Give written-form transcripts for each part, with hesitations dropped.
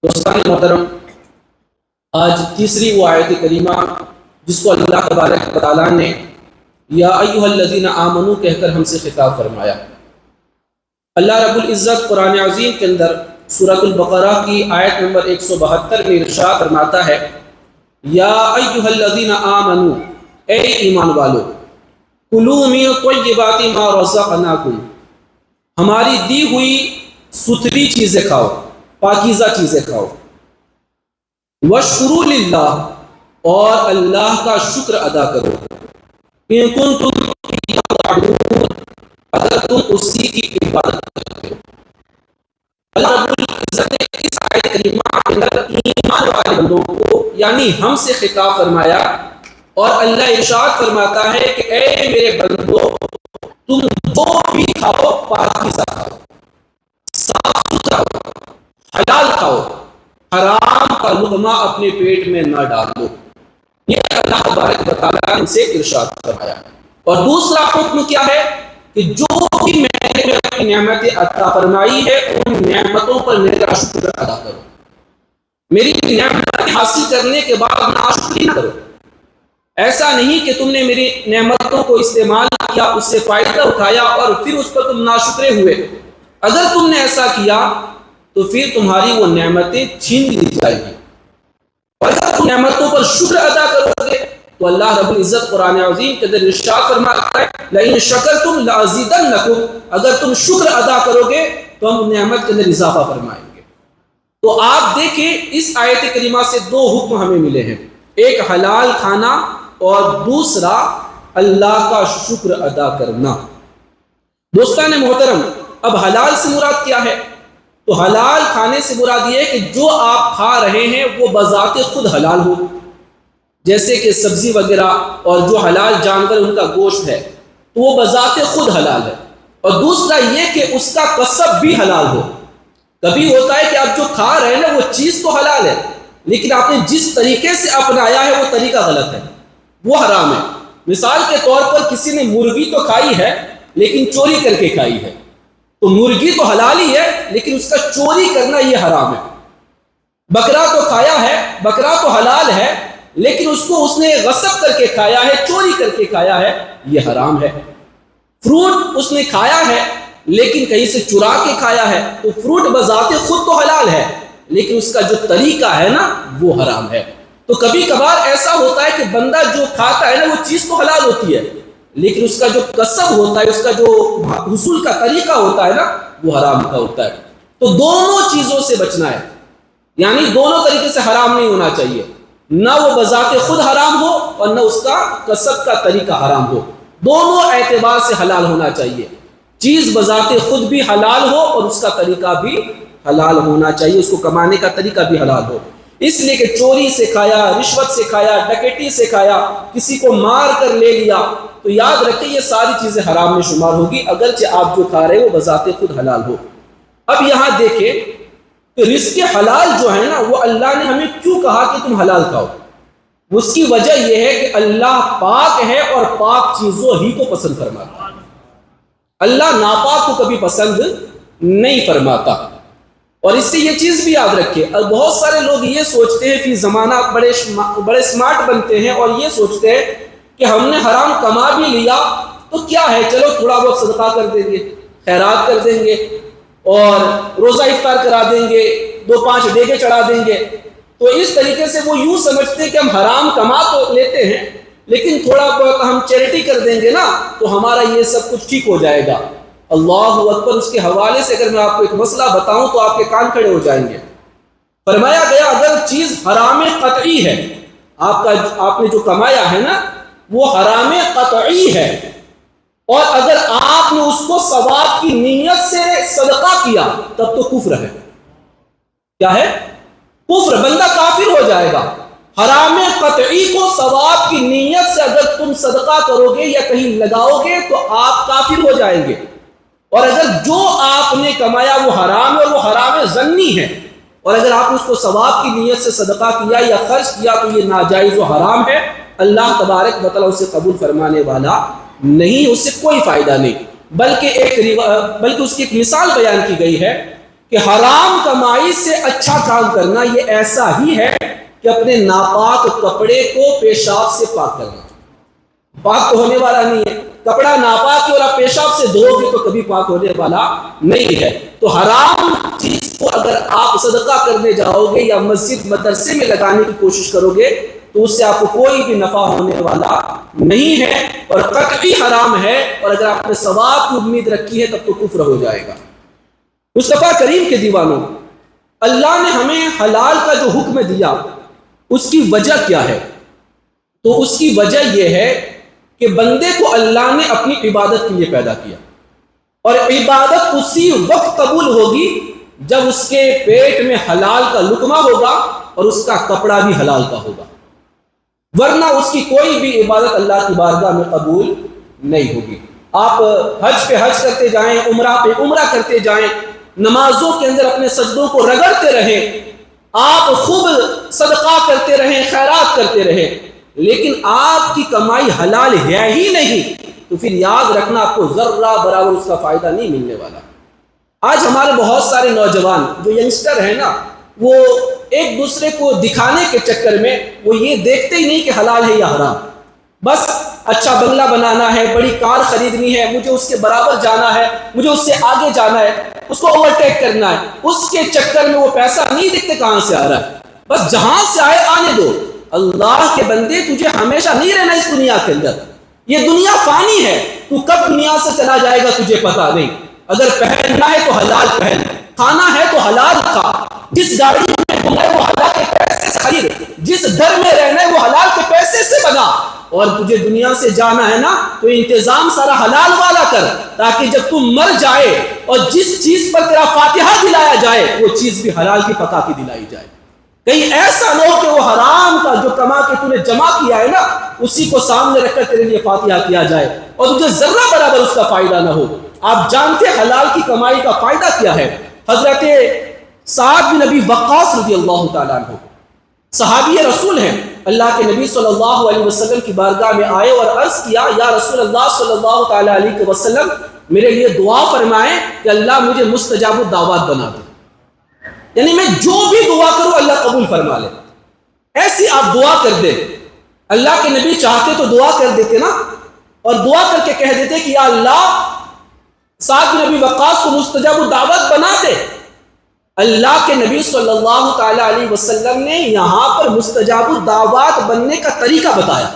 دوستان محترم، آج تیسری وہ آیت کریمہ جس کو اللہ تبارک و تعالیٰ نے یا ایھا الذین آمنوا کہہ کر ہم سے خطاب فرمایا۔ اللہ رب العزت قرآن عظیم کے اندر سورۃ البقرہ کی آیت نمبر 172 میں ارشاد فرماتا ہے، یا ایھا الذین آمنوا، اے ایمان والو، کلوا من طیبات ما رزقناکم، ہماری دی ہوئی ستھری چیزیں کھاؤ، پاکیزہ چیزیں کھاؤ، واشکروا للہ، اور اللہ کا شکر ادا کرو، ان کنتم تعبدون، اگر تم اسی کی عبادت کرتے ہو۔ اللہ رب العزت نے اس آیت کریمہ کے اندر ایمان والے بندوں کو یعنی ہم سے خطاب فرمایا، اور اللہ ارشاد فرماتا ہے کہ اے میرے بندو، تم جو بھی کھاؤ پاکیزہ کھاؤ، صاف ستھرا حلال کھاؤ، حرام کا لقمہ اپنے پیٹ میں نہ ڈالو۔ یہ اللہ تبارک و تعالیٰ نے سے ارشاد فرمایا۔ اور دوسرا حکم کیا ہے کہ جو بھی میں نے اپنی نعمتیں عطا فرمائی ہے ان نعمتوں پر میرا شکر ادا کرو، میری نعمت حاصل کرنے کے بعد ناشکری نہ کرو۔ ایسا نہیں کہ تم نے میری نعمتوں کو استعمال کیا، اس سے فائدہ اٹھایا اور پھر اس پر تم ناشکرے ہوئے۔ اگر تم نے ایسا کیا تو پھر تمہاری وہ نعمتیں چھین لی جائیں گی، اور اگر تم نعمتوں پر شکر ادا کرو گے تو اللہ رب العزت قرآن عظیم کے اندر ارشاد فرماتا ہے، لئن شکرتم لازیدنکم، اگر تم شکر ادا کرو گے تو ہم نعمت کے اندر اضافہ فرمائیں گے۔ تو آپ دیکھیں اس آیت کریمہ سے دو حکم ہمیں ملے ہیں، ایک حلال کھانا اور دوسرا اللہ کا شکر ادا کرنا۔ دوستان محترم، اب حلال سے مراد کیا ہے؟ تو حلال کھانے سے مراد یہ ہے کہ جو آپ کھا رہے ہیں وہ بذات خود حلال ہو، جیسے کہ سبزی وغیرہ، اور جو حلال جانور ان کا گوشت ہے تو وہ بذات خود حلال ہے۔ اور دوسرا یہ کہ اس کا کسب بھی حلال ہو۔ کبھی ہوتا ہے کہ آپ جو کھا رہے ہیں نا وہ چیز تو حلال ہے، لیکن آپ نے جس طریقے سے اپنایا ہے وہ طریقہ غلط ہے، وہ حرام ہے۔ مثال کے طور پر کسی نے مرغی تو کھائی ہے لیکن چوری کر کے کھائی ہے، تو مرغی تو حلال ہی ہے لیکن اس کا چوری کرنا یہ حرام ہے۔ بکرا تو کھایا ہے، بکرا تو حلال ہے لیکن اس نے غصب کر کے کھایا ہے، چوری کر کے کھایا ہے، یہ حرام ہے۔ فروٹ اس نے کھایا ہے لیکن کہیں سے چرا کے کھایا ہے، تو فروٹ بذات خود تو حلال ہے لیکن اس کا جو طریقہ ہے نا وہ حرام ہے۔ تو کبھی کبھار ایسا ہوتا ہے کہ بندہ جو کھاتا ہے نا وہ چیز تو حلال ہوتی ہے لیکن اس کا جو کسب ہوتا ہے، اس کا جو حصول کا طریقہ ہوتا ہے نا وہ حرام کا ہوتا ہے۔ تو دونوں چیزوں سے بچنا ہے، یعنی دونوں طریقے سے حرام نہیں ہونا چاہیے، نہ وہ بذات خود حرام ہو اور نہ اس کا کسب کا طریقہ حرام ہو، دونوں اعتبار سے حلال ہونا چاہیے۔ چیز بذات خود بھی حلال ہو اور اس کا طریقہ بھی حلال ہونا چاہیے، اس کو کمانے کا طریقہ بھی حلال ہو۔ اس لیے کہ چوری سے کھایا، رشوت سے کھایا، ڈکیتی سے کھایا، کسی کو مار کر لے لیا، تو یاد رکھیں یہ ساری چیزیں حرام میں شمار ہوگی، اگرچہ آپ جو کھا رہے ہو وہ بذات خود حلال ہو۔ اب یہاں دیکھیں کہ رزق حلال جو ہے نا وہ اللہ نے ہمیں کیوں کہا کہ تم حلال کھاؤ؟ اس کی وجہ یہ ہے کہ اللہ پاک ہے اور پاک چیزوں ہی کو پسند فرماتا ہے، اللہ ناپاک کو کبھی پسند نہیں فرماتا۔ اور اس سے یہ چیز بھی یاد رکھے، بہت سارے لوگ یہ سوچتے ہیں فی زمانہ بڑے سمارٹ بنتے ہیں اور یہ سوچتے ہیں کہ ہم نے حرام کما بھی لیا تو کیا ہے، چلو تھوڑا بہت صدقہ کر دیں گے، خیرات کر دیں گے، اور روزہ افطار کرا دیں گے، 2-5 ڈیگے چڑھا دیں گے۔ تو اس طریقے سے وہ یوں سمجھتے ہیں کہ ہم حرام کما تو لیتے ہیں لیکن تھوڑا بہت ہم چیریٹی کر دیں گے نا تو ہمارا یہ سب کچھ ٹھیک ہو جائے گا۔ اللہ اکبر، اس کے حوالے سے اگر میں آپ کو ایک مسئلہ بتاؤں تو آپ کے کان کھڑے ہو جائیں گے۔ فرمایا گیا اگر چیز حرام قطعی ہے، آپ نے جو کمایا ہے نا وہ حرام قطعی ہے، اور اگر آپ نے اس کو ثواب کی نیت سے صدقہ کیا تب تو کفر ہے۔ کیا ہے؟ کفر، بندہ کافر ہو جائے گا۔ حرام قطعی کو ثواب کی نیت سے اگر تم صدقہ کرو گے یا کہیں لگاؤ گے تو آپ کافر ہو جائیں گے، اور اگر جو آپ نے کمایا وہ حرام ہے اور وہ حرام ظنی ہے، اور اگر آپ نے اس کو ثواب کی نیت سے صدقہ کیا یا خرچ کیا تو یہ ناجائز و حرام ہے، اللہ تبارک و تعالیٰ اسے قبول فرمانے والا نہیں، اس سے کوئی فائدہ نہیں۔ بلکہ اس کی ایک مثال بیان کی گئی ہے کہ حرام کمائی سے اچھا کام کرنا یہ ایسا ہی ہے کہ اپنے ناپاک کپڑے کو پیشاب سے پاک کرنا. پاک تو ہونے والا نہیں ہے، کپڑا ناپاک ہے اور آپ پیشاب سے دھو گے تو کبھی پاک ہونے والا نہیں ہے. تو حرام چیز کو اگر آپ صدقہ کرنے جاؤ گے یا مسجد مدرسے میں لگانے کی کوشش کرو گے تو اس سے آپ کو کوئی بھی نفع ہونے والا نہیں ہے اور قطعی حرام ہے. اور اگر آپ نے ثواب کی امید رکھی ہے تب تو کفر ہو جائے گا. مصطفیٰ کریم کے دیوانوں، اللہ نے ہمیں حلال کا جو حکم دیا اس کی وجہ کیا ہے؟ تو اس کی وجہ یہ ہے کہ بندے کو اللہ نے اپنی عبادت کے لیے پیدا کیا اور عبادت اسی وقت قبول ہوگی جب اس کے پیٹ میں حلال کا لقمہ ہوگا اور اس کا کپڑا بھی حلال کا ہوگا، ورنہ اس کی کوئی بھی عبادت اللہ کی بارگاہ میں قبول نہیں ہوگی. آپ حج پہ حج کرتے جائیں، عمرہ پہ عمرہ کرتے جائیں، نمازوں کے اندر اپنے سجدوں کو رگڑتے رہیں، آپ خوب صدقہ کرتے رہیں، خیرات کرتے رہیں، لیکن آپ کی کمائی حلال ہے ہی نہیں تو پھر یاد رکھنا آپ کو ذرہ برابر اس کا فائدہ نہیں ملنے والا. آج ہمارے بہت سارے نوجوان جو ینگسٹر ہیں نا، وہ ایک دوسرے کو دکھانے کے چکر میں وہ یہ دیکھتے ہی نہیں کہ حلال ہے یا حرام. بس اچھا بنگلہ بنانا ہے، بڑی کار خریدنی ہے، مجھے اس کے برابر جانا ہے، مجھے اس سے آگے جانا ہے، اس کو اوورٹیک کرنا ہے. اس کے چکر میں وہ پیسہ نہیں دیکھتے کہاں سے آ رہا ہے، بس جہاں سے آئے آنے دو. اللہ کے بندے، تجھے ہمیشہ نہیں رہنا اس دنیا کے اندر. یہ دنیا فانی ہے، تو کب دنیا سے چلا جائے گا تجھے پتا نہیں. اگر پہننا ہے تو حلال پہن، کھانا ہے تو حلال کھا، جس گاڑی میں گھومنا ہے وہ حلال کے پیسے سے خرید، جس گھر میں رہنا ہے وہ حلال کے پیسے سے بنا. اور تجھے دنیا سے جانا ہے نا تو انتظام سارا حلال والا کر، تاکہ جب تم مر جائے اور جس چیز پر تیرا فاتحہ دلایا جائے وہ چیز بھی حلال کی پکا کی دلائی جائے. کہیں ایسا نہ ہو کہ وہ حرام کا جو کما کے تو نے جمع کیا ہے نا اسی کو سامنے رکھ کر تیرے لیے فاتحہ کیا جائے اور تجھے ذرہ برابر اس کا فائدہ نہ ہو. آپ جانتے حلال کی کمائی کا فائدہ کیا ہے؟ حضرت سعد بن ابی وقاص رضی اللہ تعالیٰ عنہ صحابی رسول ہیں، اللہ کے نبی صلی اللہ علیہ وسلم کی بارگاہ میں آئے اور عرض کیا، یا رسول اللہ صلی اللہ تعالیٰ علیہ وسلم، میرے لیے دعا فرمائیں کہ اللہ مجھے مستجاب الدعوات بنا دے، یعنی میں جو بھی دعا کروں اللہ قبول فرما لے. ایسی آپ دعا کر دیں. اللہ کے نبی چاہتے تو دعا کر دیتے نا، اور دعا کر کے کہہ دیتے کہ یا اللہ سعد بن ابی وقاص کو مستجاب الدعوات بنا دے. اللہ کے نبی صلی اللہ تعالیٰ علیہ وسلم نے یہاں پر مستجاب الدعوات بننے کا طریقہ بتایا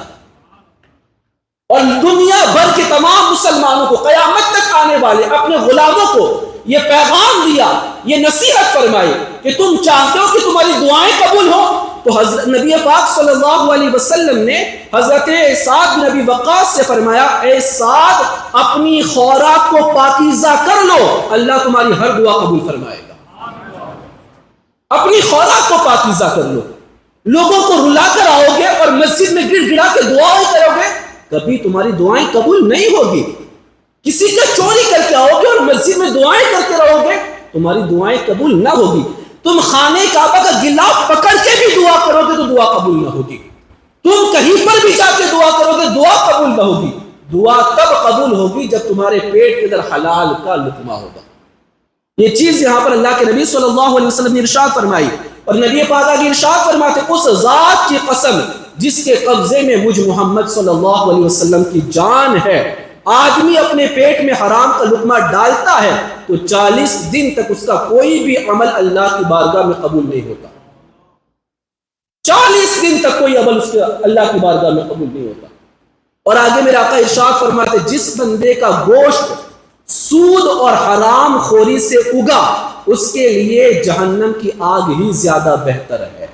اور دنیا بھر کے تمام مسلمانوں کو، قیامت تک آنے والے اپنے غلاموں کو یہ پیغام دیا، یہ نصیحت فرمائی کہ تم چاہتے ہو کہ تمہاری دعائیں قبول ہو تو حضرت نبی پاک صلی اللہ علیہ وسلم نے حضرت سعد بن ابی وقاص سے فرمایا، اے سعد اپنی خوراک کو پاکیزہ کر لو، اللہ تمہاری ہر دعا قبول فرمائے گا. اپنی خوراک کو پاکیزہ کر لو. لوگوں کو رلا کر آؤ گے اور مسجد میں گڑ گڑا کے دعائیں کرو گے، کبھی تمہاری دعائیں قبول نہیں ہوگی. کسی کا چوری کر کے آؤ گے اور مسجد میں دعائیں کرتے رہو گے، تمہاری دعائیں قبول نہ ہوگی. تم خانے کعبہ کا گلاف پکڑ کے بھی دعا کرو گے تو دعا قبول نہ ہوگی. تم کہیں پر بھی جا کے دعا کرو گے دعا قبول نہ ہوگی. دعا تب قبول ہوگی جب تمہارے پیٹ کے اندر حلال کا لقمہ ہوگا. یہ چیز یہاں پر اللہ کے نبی صلی اللہ علیہ وسلم نے ارشاد فرمائی، اور نبی پاک آگے ارشاد فرماتے، اس ذات کی قسم جس کے قبضے میں مجھ محمد صلی اللہ علیہ وسلم کی جان ہے، آدمی اپنے پیٹ میں حرام کا لقمہ ڈالتا ہے تو 40 دن تک اس کا کوئی بھی عمل اللہ کی بارگاہ میں قبول نہیں ہوتا. 40 دن تک کوئی عمل اس کے اللہ کی بارگاہ میں قبول نہیں ہوتا. اور آگے میرے آقا ارشاد فرماتے، جس بندے کا گوشت سود اور حرام خوری سے اگا اس کے لیے جہنم کی آگ ہی زیادہ بہتر ہے.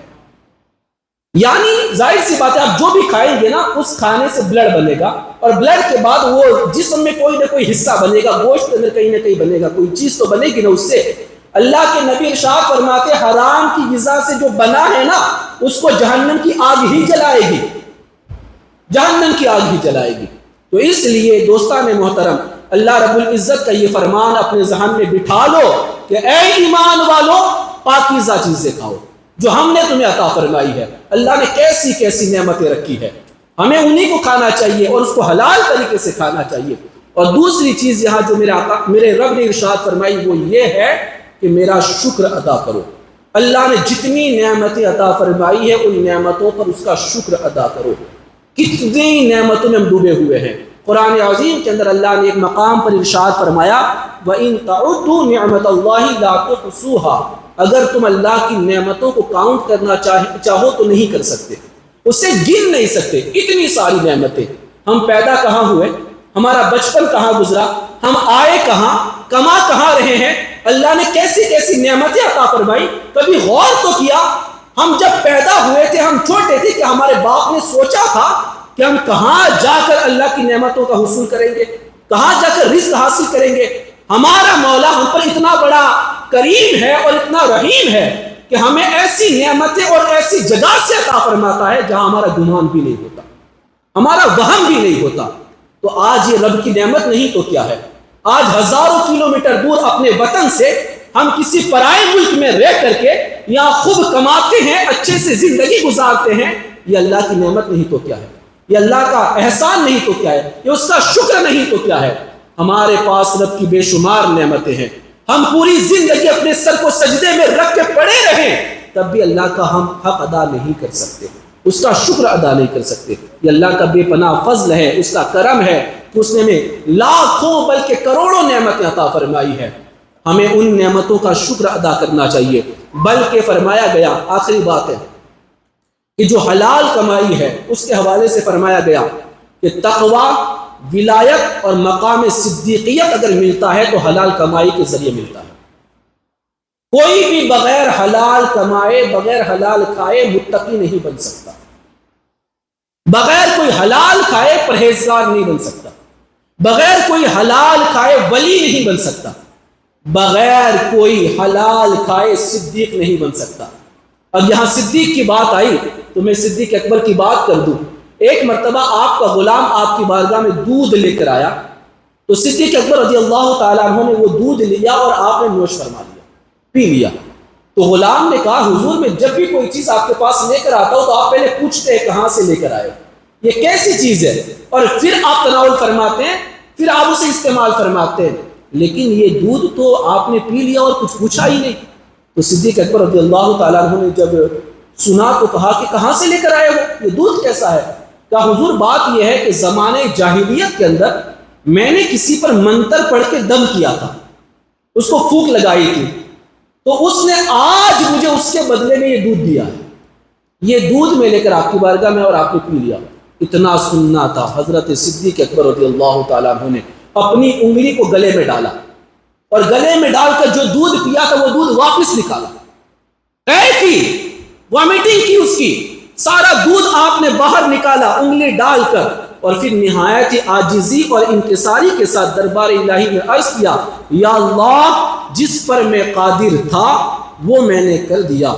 یعنی ظاہر سی بات ہے، آپ جو بھی کھائیں گے نا اس کھانے سے بلڈ بنے گا اور بلڈ کے بعد وہ جسم میں کوئی نہ کوئی حصہ بنے گا، گوشت کے اندر کہیں نہ کہیں بنے گا، کوئی چیز تو بنے گی نا اس سے. اللہ کے نبی ارشاد فرماتے، حرام کی غذا سے جو بنا ہے نا اس کو جہنم کی آگ ہی جلائے گی، جہنم کی آگ ہی جلائے گی. تو اس لیے دوستان محترم، اللہ رب العزت کا یہ فرمان اپنے ذہن میں بٹھا لو کہ اے ایمان والو پاکیزہ چیزیں کھاؤ جو ہم نے تمہیں عطا فرمائی ہے. اللہ نے کیسی کیسی نعمتیں رکھی ہے، ہمیں انہی کو کھانا چاہیے اور اس کو حلال طریقے سے کھانا چاہیے. اور دوسری چیز یہاں جو میرے رب نے ارشاد فرمائی وہ یہ ہے کہ میرا شکر ادا کرو۔ اللہ نے جتنی نعمتیں عطا فرمائی ہے ان نعمتوں پر اس کا شکر ادا کرو۔ کتنی نعمتوں میں ہم ڈوبے ہوئے ہیں۔ قرآن عظیم کے اندر اللہ نے ایک مقام پر ارشاد فرمایا وَإِن تَعُدُّوا نِعْمَةَ اللَّهِ لَا تُحْصُوهَا، اگر تم اللہ کی نعمتوں کو کاؤنٹ کرنا چاہو تو نہیں کر سکتے، اسے گن نہیں سکتے۔ اتنی ساری نعمتیں، ہم پیدا کہاں ہوئے، ہمارا بچپن کہاں گزرا، ہم آئے کہاں، کما کہاں رہے ہیں، اللہ نے کیسی کیسی نعمتیں عطا فرمائی۔ کبھی غور تو کیا ہم جب پیدا ہوئے تھے، ہم چھوٹے تھے، کہ ہمارے باپ نے سوچا تھا کہ ہم کہاں جا کر اللہ کی نعمتوں کا حصول کریں گے، کہاں جا کر رزق حاصل کریں گے؟ ہمارا مولا ہم پر اتنا بڑا کریم ہے اور اتنا رحیم ہے کہ ہمیں ایسی نعمتیں اور ایسی جگہ سے عطا فرماتا ہے جہاں ہمارا گمان بھی نہیں ہوتا، ہمارا وہم بھی نہیں ہوتا۔ تو آج یہ رب کی نعمت نہیں تو کیا ہے؟ آج ہزاروں کلومیٹر دور اپنے وطن سے ہم کسی پرائے ملک میں رہ کر کے یہاں خوب کماتے ہیں، اچھے سے زندگی گزارتے ہیں۔ یہ اللہ کی نعمت نہیں تو کیا ہے؟ یہ اللہ کا احسان نہیں تو کیا ہے؟ یہ اس کا شکر نہیں تو کیا ہے؟ ہمارے پاس رب کی بے شمار نعمتیں ہیں، ہم پوری زندگی اپنے سر کو سجدے میں رکھ کے پڑے رہیں تب بھی اللہ کا ہم حق ادا نہیں کر سکتے، اس کا شکر ادا نہیں کر سکتے۔ یہ اللہ کا بے پناہ فضل ہے، اس کا کرم ہے، اس نے ہمیں لاکھوں بلکہ کروڑوں نعمتیں عطا فرمائی ہے۔ ہمیں ان نعمتوں کا شکر ادا کرنا چاہیے۔ بلکہ فرمایا گیا، آخری بات ہے کہ جو حلال کمائی ہے اس کے حوالے سے فرمایا گیا کہ تقوی، ولایت اور مقام صدیقیت اگر ملتا ہے تو حلال کمائی کے ذریعے ملتا ہے۔ کوئی بھی بغیر حلال کمائے، بغیر حلال کھائے متقی نہیں بن سکتا، بغیر کوئی حلال کھائے پرہیزگار نہیں بن سکتا، بغیر کوئی حلال کھائے ولی نہیں بن سکتا، بغیر کوئی حلال کھائے صدیق نہیں بن سکتا۔ اب یہاں صدیق کی بات آئی تو میں صدیق اکبر کی بات کر دوں۔ ایک مرتبہ آپ کا غلام آپ کی بارگاہ میں دودھ لے کر آیا تو صدیق اکبر رضی اللہ تعالیٰ عنہ نے وہ دودھ لیا اور آپ نے نوش فرما لیا، پی لیا۔ تو غلام نے کہا حضور میں جب بھی کوئی چیز آپ کے پاس لے کر آتا ہوں تو آپ پہلے پوچھتے ہیں کہاں سے لے کر آئے، یہ کیسی چیز ہے، اور پھر آپ تناول فرماتے ہیں، پھر آپ اسے استعمال فرماتے ہیں، لیکن یہ دودھ تو آپ نے پی لیا اور کچھ پوچھا ہی نہیں۔ تو صدیق اکبر رضی اللہ تعالیٰ عنہ نے جب سنا تو کہا کہ کہاں سے لے کر آئے ہو، یہ دودھ کیسا ہے؟ کہا حضور بات یہ ہے کہ زمانے جاہلیت کے اندر میں نے کسی پر منتر پڑھ کے دم کیا تھا، اس کو پھونک لگائی تھی، تو اس نے آج مجھے اس کے بدلے میں یہ دودھ دیا ہے، یہ دودھ میں لے کر آپ کی بارگاہ میں اور آپ نے پی لیا۔ اتنا سننا تھا، حضرت صدیق اکبر رضی اللہ تعالیٰ عنہ نے اپنی انگلی کو گلے میں ڈالا اور گلے میں ڈال کر جو دودھ پیا تھا وہ دودھ واپس نکالا، کی وامٹنگ کی، اس کی سارا دودھ آپ نے باہر نکالا انگلی ڈال کر، اور پھر نہایت عاجزی اور انکساری کے ساتھ دربار الہی میں عرض کیا یا اللہ جس پر میں قادر تھا وہ میں نے کر دیا،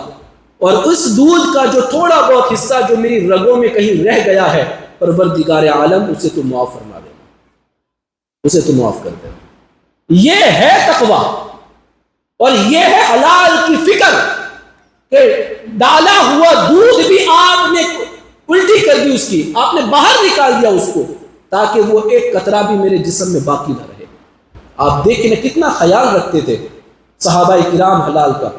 اور اس دودھ کا جو تھوڑا بہت حصہ جو میری رگوں میں کہیں رہ گیا ہے پروردگار عالم اسے تو معاف فرما دے، اسے تو معاف کر دے۔ یہ ہے تقویٰ اور یہ ہے حلال کی فکر کہ ڈالا ہوا دودھ بھی آپ نے الٹی کر دی، اس کی آپ نے باہر نکال دیا اس کو، تاکہ وہ ایک قطرہ بھی میرے جسم میں باقی نہ رہے۔ آپ دیکھیں کتنا خیال رکھتے تھے صحابہ کرام حلال کا،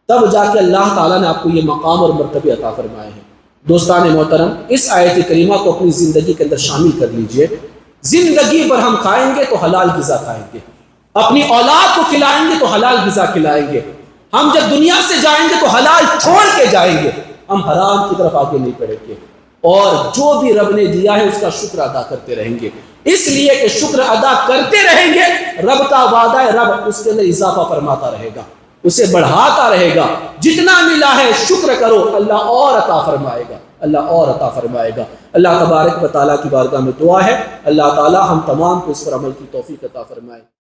تب جا کے اللہ تعالیٰ نے آپ کو یہ مقام اور مرتبے عطا فرمائے ہیں۔ دوستان محترم، اس آیت کریمہ کو اپنی زندگی کے اندر شامل کر لیجئے۔ زندگی بھر ہم کھائیں گے تو حلال غذا کھائیں گے، اپنی اولاد کو کھلائیں گے تو حلال غذا کھلائیں گے، ہم جب دنیا سے جائیں گے تو حلال چھوڑ کے جائیں گے، ہم حرام کی طرف آگے نہیں بڑھیں گے، اور جو بھی رب نے دیا ہے اس کا شکر ادا کرتے رہیں گے، اس لیے کہ شکر ادا کرتے رہیں گے رب کا وعدہ ہے، رب اس کے اندر اضافہ فرماتا رہے گا، اسے بڑھاتا رہے گا۔ جتنا ملا ہے شکر کرو، اللہ اور عطا فرمائے گا، اللہ اور عطا فرمائے گا۔ اللہ تبارک و تعالیٰ کی بارگاہ میں دعا ہے اللہ تعالیٰ ہم تمام کو اس پر عمل کی توفیق عطا فرمائے۔